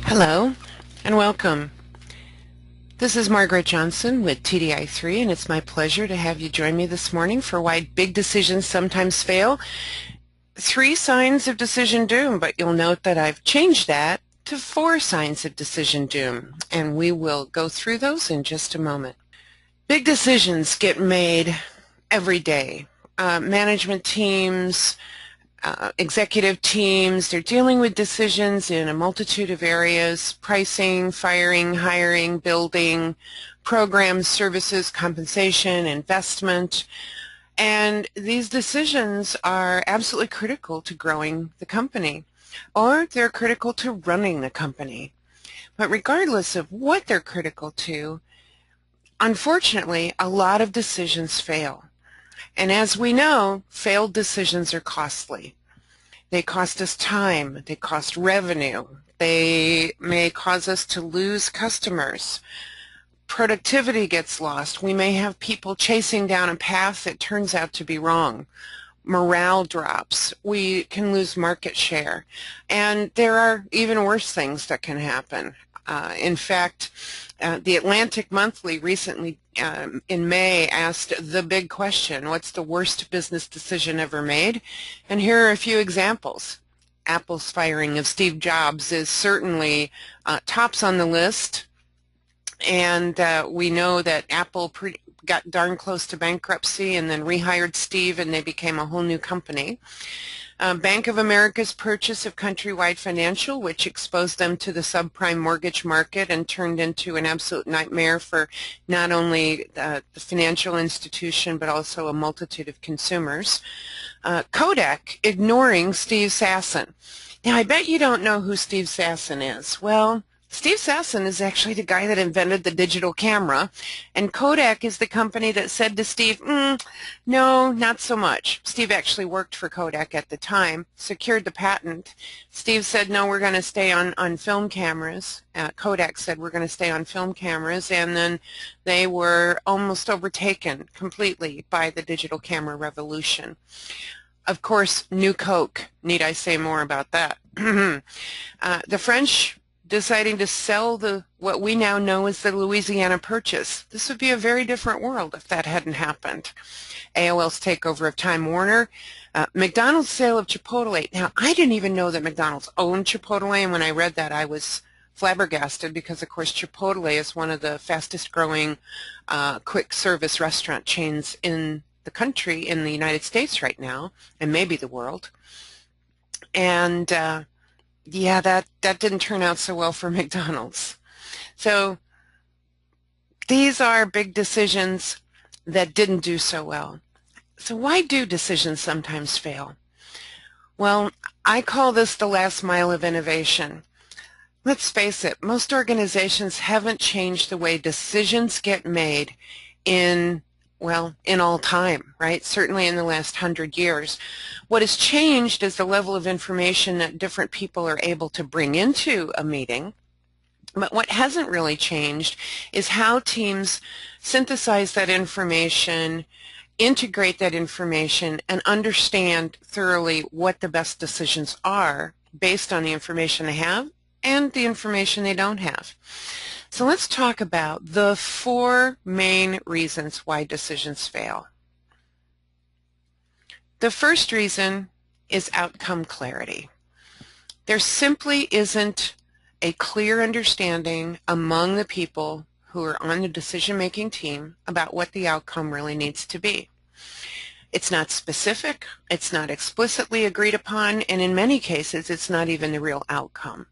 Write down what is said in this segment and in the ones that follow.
Hello and welcome. This is Margaret Johnson with TDI3, and it's my pleasure to have you join me this morning for why big decisions sometimes fail. 3 signs of decision doom, but you'll note that I've changed that to 4 signs of decision doom, and we will go through those in just a moment. Big decisions get made every day. Management teams, executive teams, they're dealing with decisions in a multitude of areas: pricing, firing, hiring, building, programs, services, compensation, investment. And these decisions are absolutely critical to growing the company, or they're critical to running the company. But regardless of what they're critical to, unfortunately, a lot of decisions fail. And as we know, failed decisions are costly. They cost us time, they cost revenue, they may cause us to lose customers. Productivity gets lost. We may have people chasing down a path that turns out to be wrong. Morale drops. We can lose market share. And there are even worse things that can happen. In fact, the Atlantic Monthly recently in May asked the big question: what's the worst business decision ever made? And here are a few examples. Apple's firing of Steve Jobs is certainly tops on the list, and we know that Apple got darn close to bankruptcy and then rehired Steve, and they became a whole new company. Bank of America's purchase of Countrywide Financial, which exposed them to the subprime mortgage market and turned into an absolute nightmare for not only the financial institution but also a multitude of consumers. Kodak ignoring Steve Sasson. Now, I bet you don't know who Steve Sasson is. Well, Steve Sasson is actually the guy that invented the digital camera, and Kodak is the company that said to Steve, no, not so much. Steve actually worked for Kodak at the time, secured the patent. Steve said, no, we're going to stay on film cameras. Kodak said, we're going to stay on film cameras, and then they were almost overtaken completely by the digital camera revolution. Of course, New Coke. Need I say more about that? The French deciding to sell what we now know as the Louisiana Purchase. This would be a very different world if that hadn't happened. AOL's takeover of Time Warner, McDonald's sale of Chipotle. Now, I didn't even know that McDonald's owned Chipotle, and when I read that, I was flabbergasted because, of course, Chipotle is one of the fastest growing quick service restaurant chains in the country, in the United States right now, and maybe the world. And yeah, that didn't turn out so well for McDonald's. So these are big decisions that didn't do so well. So why do decisions sometimes fail? Well, I call this the last mile of innovation. Let's face it, most organizations haven't changed the way decisions get made in all time, right? Certainly in the last 100 years. What has changed is the level of information that different people are able to bring into a meeting. But what hasn't really changed is how teams synthesize that information, integrate that information, and understand thoroughly what the best decisions are based on the information they have and the information they don't have. So let's talk about the 4 main reasons why decisions fail. The first reason is outcome clarity. There simply isn't a clear understanding among the people who are on the decision-making team about what the outcome really needs to be. It's not specific, it's not explicitly agreed upon, and in many cases it's not even the real outcome.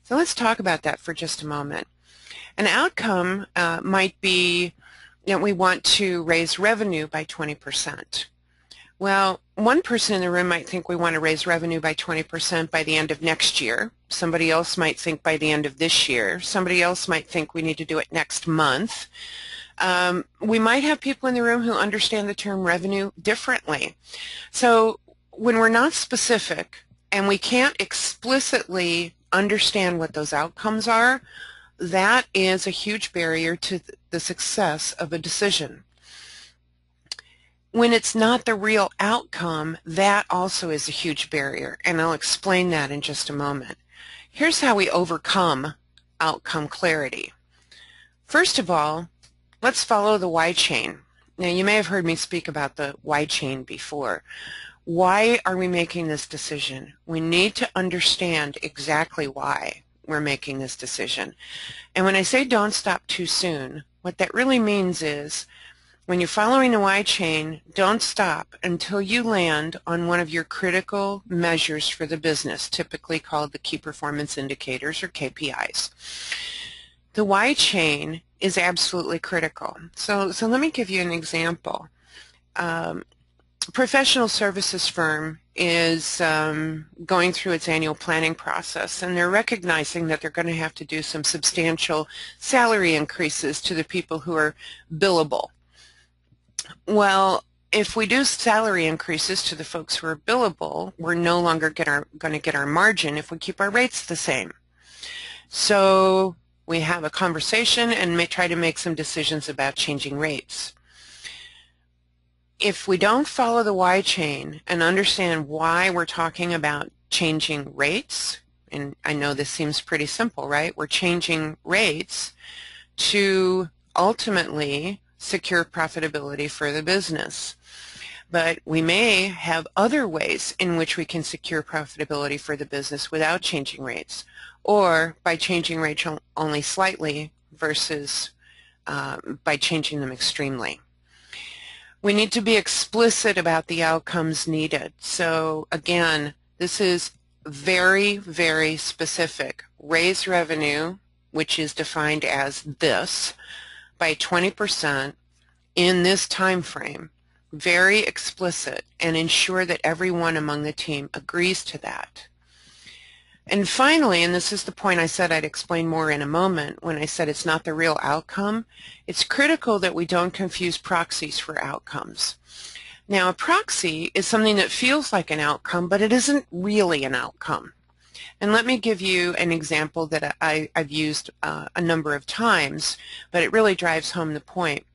So let's talk about that for just a moment. An outcome might be that we want to raise revenue by 20%. Well, one person in the room might think we want to raise revenue by 20% by the end of next year. Somebody else might think by the end of this year. Somebody else might think we need to do it next month. We might have people in the room who understand the term revenue differently. So when we're not specific and we can't explicitly understand what those outcomes are, that is a huge barrier to the success of a decision. When it's not the real outcome, that also is a huge barrier, and I'll explain that in just a moment. Here's how we overcome outcome clarity. First of all, let's follow the why chain. Now, you may have heard me speak about the why chain before. Why are we making this decision? We need to understand exactly why we're making this decision. And when I say don't stop too soon, what that really means is when you're following the why chain, don't stop until you land on one of your critical measures for the business, typically called the key performance indicators or KPIs. The why chain is absolutely critical. So let me give you an example. A professional services firm is going through its annual planning process, and they're recognizing that they're going to have to do some substantial salary increases to the people who are billable. Well, if we do salary increases to the folks who are billable, we're no longer going to get our margin if we keep our rates the same. So we have a conversation and may try to make some decisions about changing rates. If we don't follow the why chain and understand why we're talking about changing rates, and I know this seems pretty simple, right? We're changing rates to ultimately secure profitability for the business. But we may have other ways in which we can secure profitability for the business without changing rates, or by changing rates only slightly versus by changing them extremely. We need to be explicit about the outcomes needed. So again, this is very, very specific. Raise revenue, which is defined as this, by 20% in this time frame. Very explicit, and ensure that everyone among the team agrees to that. And finally, and this is the point I said I'd explain more in a moment when I said it's not the real outcome, it's critical that we don't confuse proxies for outcomes. Now, a proxy is something that feels like an outcome, but it isn't really an outcome. And let me give you an example that I've used a number of times, but it really drives home the point.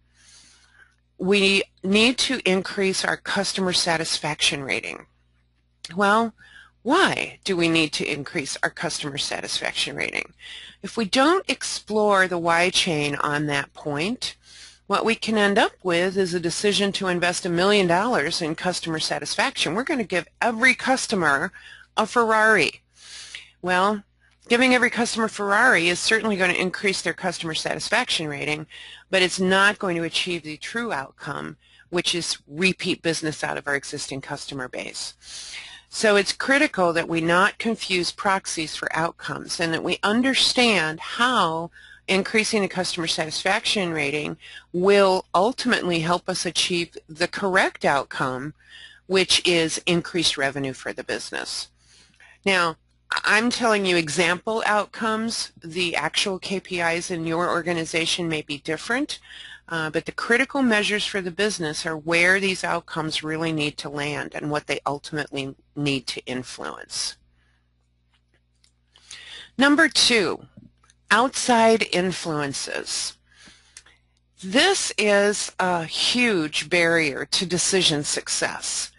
We need to increase our customer satisfaction rating. Well, why do we need to increase our customer satisfaction rating? If we don't explore the why chain on that point, what we can end up with is a decision to invest $1 million in customer satisfaction. We're going to give every customer a Ferrari. Well, giving every customer a Ferrari is certainly going to increase their customer satisfaction rating, but it's not going to achieve the true outcome, which is repeat business out of our existing customer base. So it's critical that we not confuse proxies for outcomes and that we understand how increasing the customer satisfaction rating will ultimately help us achieve the correct outcome, which is increased revenue for the business. Now, I'm telling you example outcomes. The actual KPIs in your organization may be different, but the critical measures for the business are where these outcomes really need to land and what they ultimately need to influence. Number 2, outside influences. This is a huge barrier to decision success.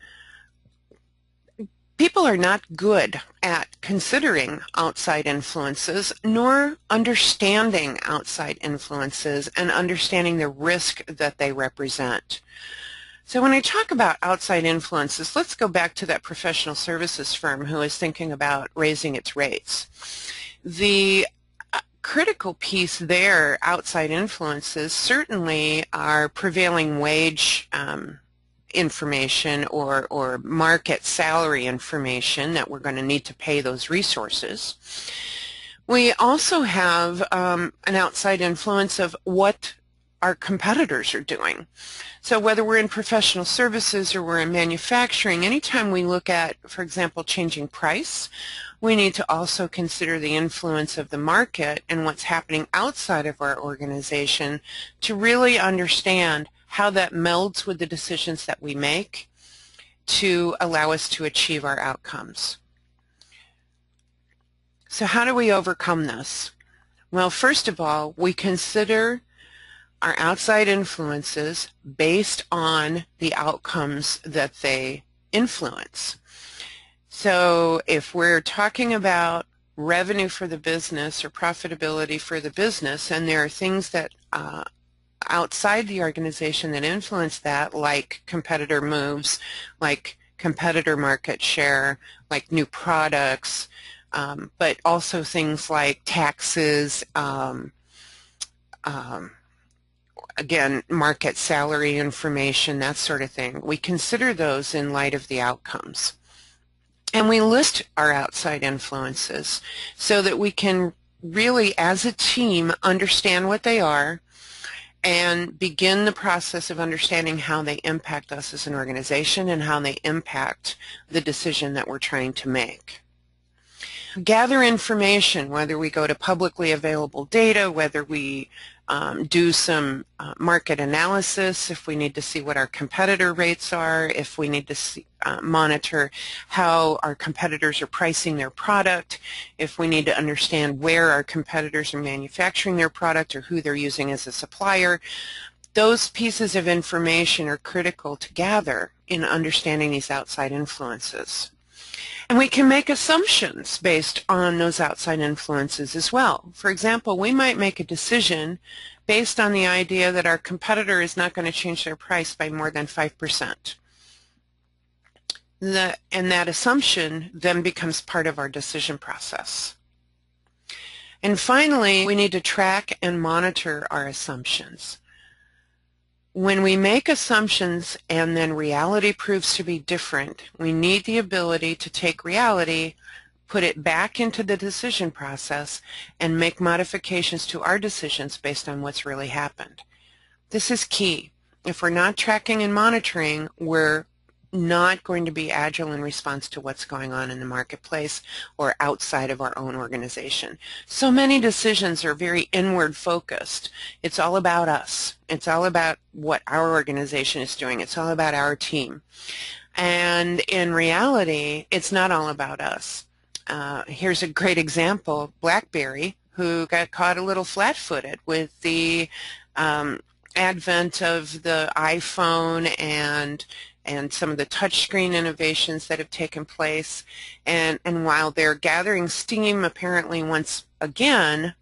People are not good at considering outside influences nor understanding outside influences and understanding the risk that they represent. So when I talk about outside influences, let's go back to that professional services firm who is thinking about raising its rates. The critical piece there, outside influences, certainly are prevailing wage information or market salary information that we're going to need to pay those resources. We also have an outside influence of what our competitors are doing. So whether we're in professional services or we're in manufacturing, anytime we look at, for example, changing price, we need to also consider the influence of the market and what's happening outside of our organization to really understand how that melds with the decisions that we make to allow us to achieve our outcomes. So how do we overcome this? Well, first of all, we consider our outside influences based on the outcomes that they influence. So if we're talking about revenue for the business or profitability for the business, and there are things that outside the organization that influence that, like competitor moves, like competitor market share, like new products, but also things like taxes, again, market salary information, that sort of thing. We consider those in light of the outcomes. And we list our outside influences so that we can really, as a team, understand what they are and begin the process of understanding how they impact us as an organization and how they impact the decision that we're trying to make. Gather information, whether we go to publicly available data, whether we do some market analysis, if we need to see what our competitor rates are, if we need to see, monitor how our competitors are pricing their product, if we need to understand where our competitors are manufacturing their product or who they're using as a supplier. Those pieces of information are critical to gather in understanding these outside influences. And we can make assumptions based on those outside influences as well. For example, we might make a decision based on the idea that our competitor is not going to change their price by more than 5%. And that assumption then becomes part of our decision process. And finally, we need to track and monitor our assumptions. When we make assumptions and then reality proves to be different, we need the ability to take reality, put it back into the decision process, and make modifications to our decisions based on what's really happened. This is key. If we're not tracking and monitoring, we're not going to be agile in response to what's going on in the marketplace or outside of our own organization. So many decisions are very inward focused. It's all about us. It's all about what our organization is doing. It's all about our team. And in reality, it's not all about us. Here's a great example, BlackBerry, who got caught a little flat-footed with the advent of the iPhone and some of the touchscreen innovations that have taken place. And while they're gathering steam apparently once again,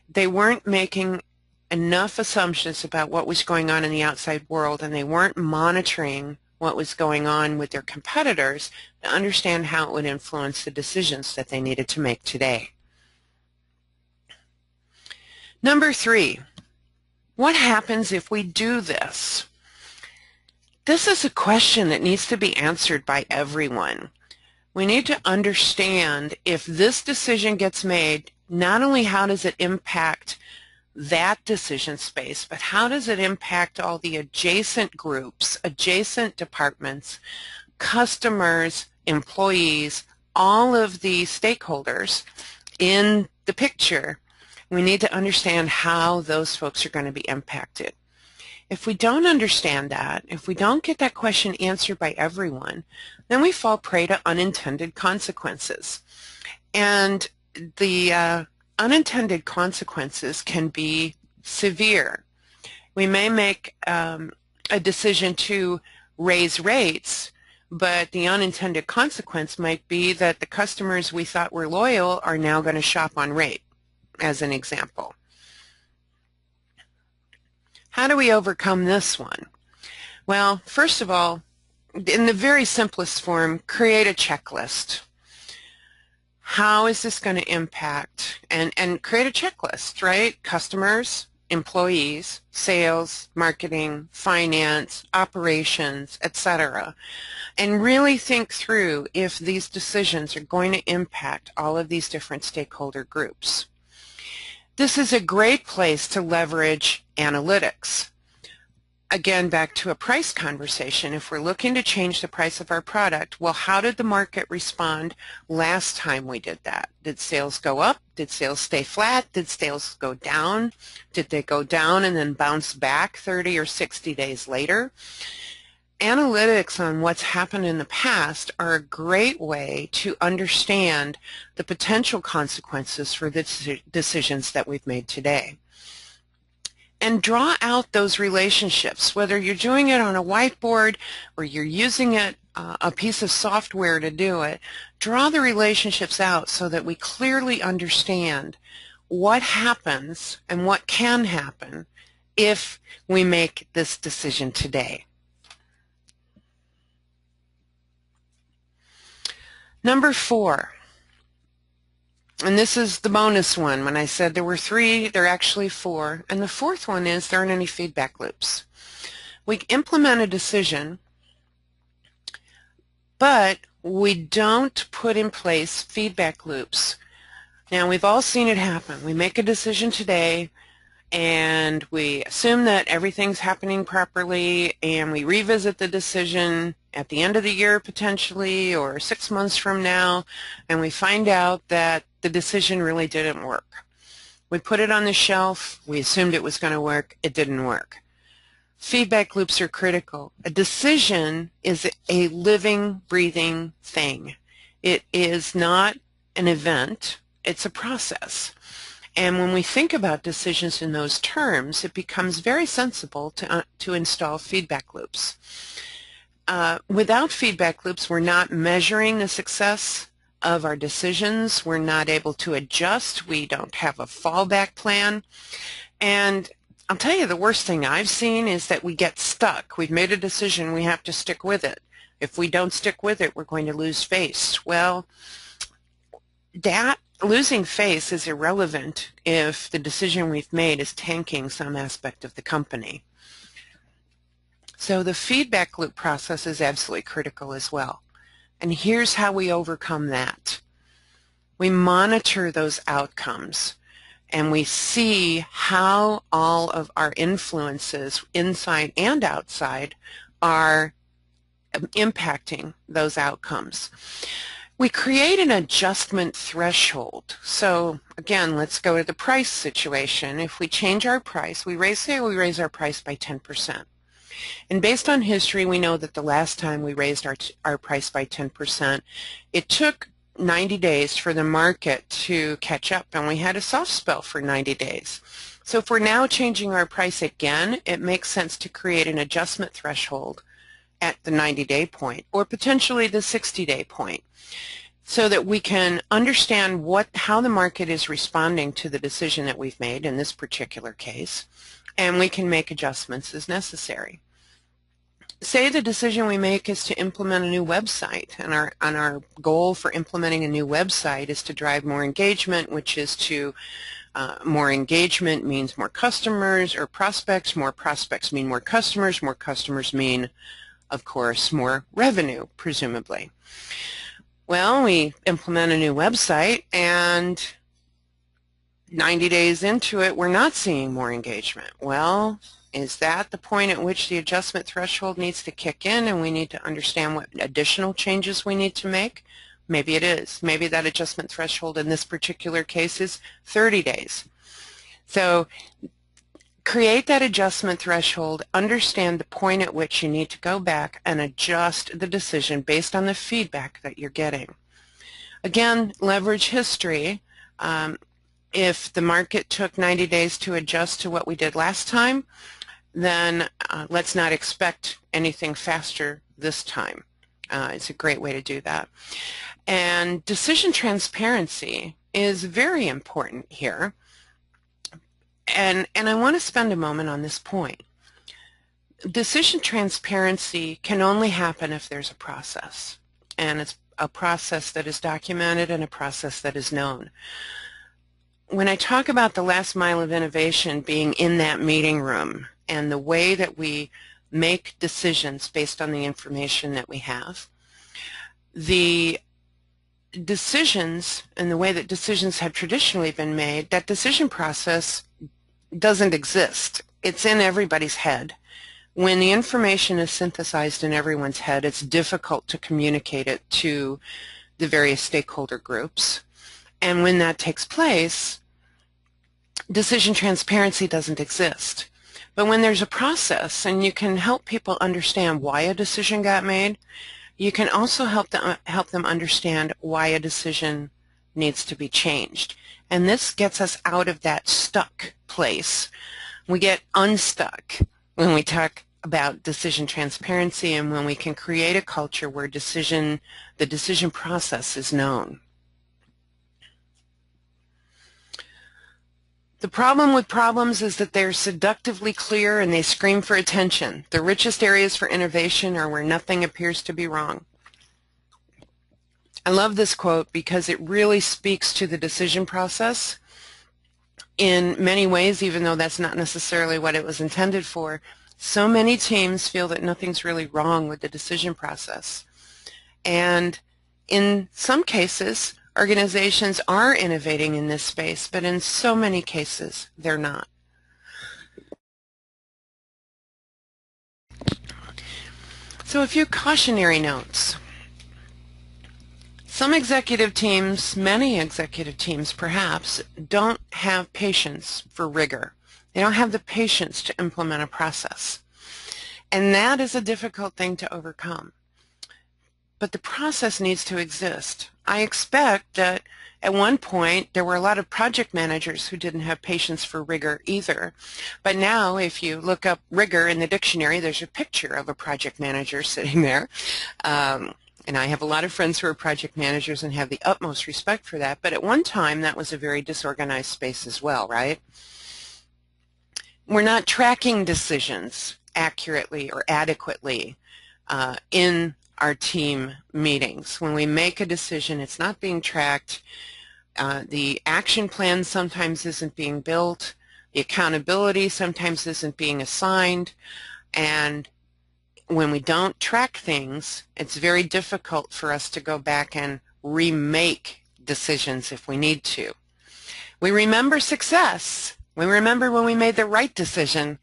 they weren't making enough assumptions about what was going on in the outside world, and they weren't monitoring what was going on with their competitors to understand how it would influence the decisions that they needed to make today. Number 3, what happens if we do this? This is a question that needs to be answered by everyone. We need to understand if this decision gets made, not only how does it impact that decision space, but how does it impact all the adjacent groups, adjacent departments, customers, employees, all of the stakeholders in the picture. We need to understand how those folks are going to be impacted. If we don't understand that, if we don't get that question answered by everyone, then we fall prey to unintended consequences. And the unintended consequences can be severe. We may make a decision to raise rates, but the unintended consequence might be that the customers we thought were loyal are now going to shop on rate, as an example. How do we overcome this one? Well, first of all, in the very simplest form, create a checklist. How is this going to impact? And create a checklist, right? Customers, employees, sales, marketing, finance, operations, etc. And really think through if these decisions are going to impact all of these different stakeholder groups. This is a great place to leverage analytics. Again, back to a price conversation. If we're looking to change the price of our product, well, how did the market respond last time we did that? Did sales go up? Did sales stay flat? Did sales go down? Did they go down and then bounce back 30 or 60 days later? Analytics on what's happened in the past are a great way to understand the potential consequences for the decisions that we've made today. and draw out those relationships, whether you're doing it on a whiteboard or you're using it, a piece of software to do it. Draw the relationships out so that we clearly understand what happens and what can happen if we make this decision today. Number 4, and this is the bonus one. When I said there were 3, there are actually 4. And the 4th one is there aren't any feedback loops. We implement a decision, but we don't put in place feedback loops. Now, we've all seen it happen. We make a decision today, and we assume that everything's happening properly, and we revisit the decision at the end of the year potentially, or 6 months from now, and we find out that the decision really didn't work. We put it on the shelf, we assumed it was going to work, it didn't work. Feedback loops are critical. A decision is a living, breathing thing. It is not an event, it's a process. And when we think about decisions in those terms, it becomes very sensible to install feedback loops. Without feedback loops, we're not measuring the success of our decisions. We're not able to adjust. We don't have a fallback plan. And I'll tell you, the worst thing I've seen is that we get stuck. We've made a decision. We have to stick with it. If we don't stick with it, we're going to lose face. Well, that losing face is irrelevant if the decision we've made is tanking some aspect of the company. So the feedback loop process is absolutely critical as well. And here's how we overcome that. We monitor those outcomes, and we see how all of our influences, inside and outside, are impacting those outcomes. We create an adjustment threshold. So again, let's go to the price situation. If we change our price, say we raise our price by 10%. And based on history, we know that the last time we raised our price by 10%, it took 90 days for the market to catch up, and we had a soft spell for 90 days. So if we're now changing our price again, it makes sense to create an adjustment threshold at the 90-day point, or potentially the 60-day point, so that we can understand how the market is responding to the decision that we've made in this particular case, and we can make adjustments as necessary. Say the decision we make is to implement a new website, and our goal for implementing a new website is to drive more engagement, which is to more engagement means more customers or prospects. More prospects mean more customers. More customers mean, of course, more revenue, presumably. Well, we implement a new website, and 90 days into it, we're not seeing more engagement. Well, is that the point at which the adjustment threshold needs to kick in, and we need to understand what additional changes we need to make? Maybe it is. Maybe that adjustment threshold in this particular case is 30 days. So create that adjustment threshold, understand the point at which you need to go back and adjust the decision based on the feedback that you're getting. Again, leverage history. If the market took 90 days to adjust to what we did last time, then let's not expect anything faster this time. It's a great way to do that. And decision transparency is very important here. And I want to spend a moment on this point. Decision transparency can only happen if there's a process, and it's a process that is documented and a process that is known. When I talk about the last mile of innovation being in that meeting room and the way that we make decisions based on the information that we have, the decisions and the way that decisions have traditionally been made, that decision process doesn't exist. It's in everybody's head. When the information is synthesized in everyone's head, it's difficult to communicate it to the various stakeholder groups. And when that takes place, decision transparency doesn't exist. But when there's a process and you can help people understand why a decision got made, you can also help them understand why a decision needs to be changed. And this gets us out of that stuck place We get unstuck when we talk about decision transparency and when we can create a culture where the decision process is known. The problem with problems is that they're seductively clear and they scream for attention. The richest areas for innovation are where nothing appears to be wrong. I love this quote because it really speaks to the decision process in many ways, even though that's not necessarily what it was intended for. So many teams feel that nothing's really wrong with the decision process. And in some cases, organizations are innovating in this space, but in so many cases, they're not. So a few cautionary notes. Some executive teams, many executive teams perhaps, don't have patience for rigor. They don't have the patience to implement a process. And that is a difficult thing to overcome. But the process needs to exist. I expect that at one point there were a lot of project managers who didn't have patience for rigor either. But now if you look up rigor in the dictionary, there's a picture of a project manager sitting there. And I have a lot of friends who are project managers and have the utmost respect for that. But at one time that was a very disorganized space as well, right? We're not tracking decisions accurately or adequately in our team meetings. When we make a decision, it's not being tracked. The action plan sometimes isn't being built. The accountability sometimes isn't being assigned. And when we don't track things, it's very difficult for us to go back and remake decisions if we need to. We remember success. We remember when we made the right decision,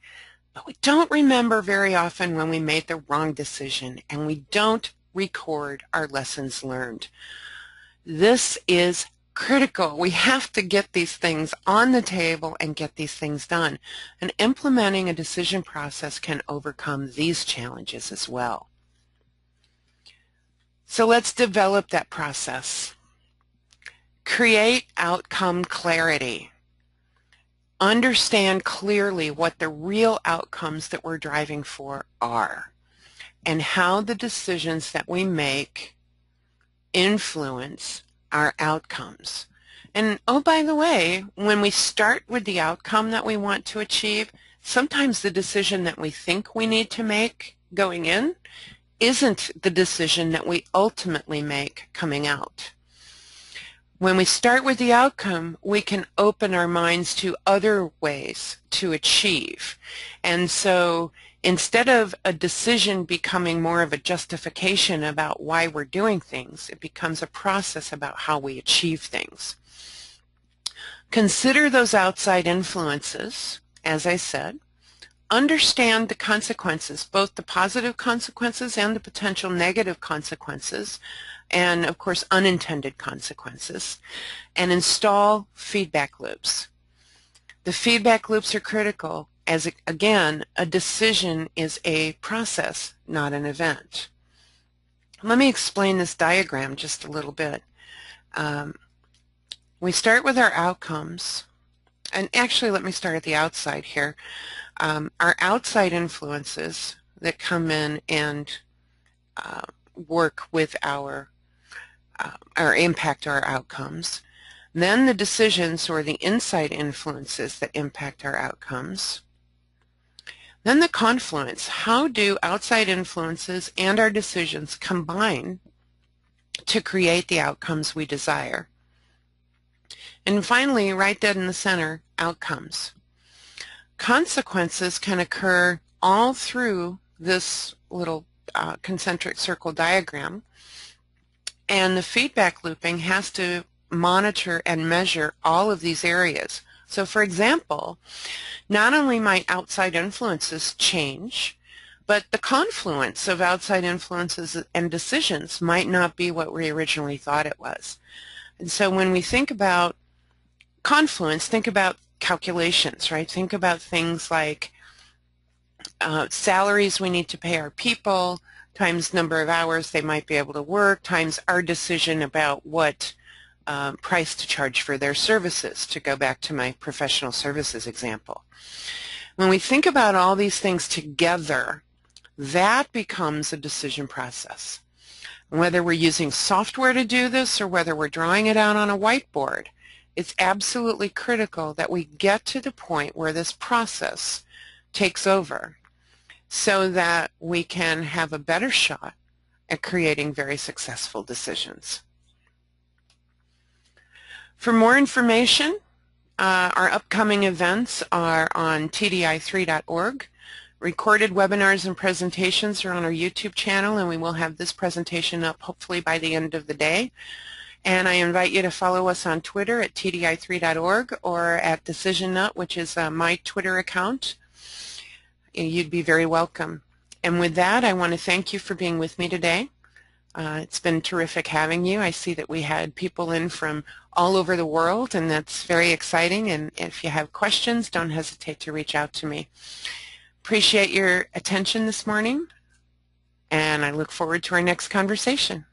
but we don't remember very often when we made the wrong decision, and we don't record our lessons learned. This is critical. We have to get these things on the table and get these things done. And implementing a decision process can overcome these challenges as well. So let's develop that process. Create outcome clarity. Understand clearly what the real outcomes that we're driving for are and how the decisions that we make influence our outcomes. And oh, by the way, when we start with the outcome that we want to achieve, sometimes the decision that we think we need to make going in isn't the decision that we ultimately make coming out. When we start with the outcome, we can open our minds to other ways to achieve. And so instead of a decision becoming more of a justification about why we're doing things, it becomes a process about how we achieve things. Consider those outside influences, as I said. Understand the consequences, both the positive consequences and the potential negative consequences, and of course unintended consequences, and install feedback loops. The feedback loops are critical as, again, a decision is a process, not an event. Let me explain this diagram just a little bit. We start with our outcomes, and actually let me start at the outside here. Our outside influences that come in and work with our or impact our outcomes. Then the decisions or the inside influences that impact our outcomes. Then the confluence. How do outside influences and our decisions combine to create the outcomes we desire? And finally, right dead in the center, outcomes. Consequences can occur all through this little concentric circle diagram, and the feedback looping has to monitor and measure all of these areas. So for example, not only might outside influences change, but the confluence of outside influences and decisions might not be what we originally thought it was. And so when we think about confluence, think about calculations, right? Think about things like salaries we need to pay our people, times number of hours they might be able to work, times our decision about what price to charge for their services, to go back to my professional services example. When we think about all these things together, that becomes a decision process. Whether we're using software to do this or whether we're drawing it out on a whiteboard, it's absolutely critical that we get to the point where this process takes over so that we can have a better shot at creating very successful decisions. For more information, our upcoming events are on TDI3.org. Recorded webinars and presentations are on our YouTube channel, and we will have this presentation up hopefully by the end of the day. And I invite you to follow us on Twitter at TDI3.org or at DecisionNut, which is my Twitter account. You'd be very welcome. And with that, I want to thank you for being with me today. It's been terrific having you. I see that we had people in from all over the world, and that's very exciting. And if you have questions, don't hesitate to reach out to me. Appreciate your attention this morning, and I look forward to our next conversation.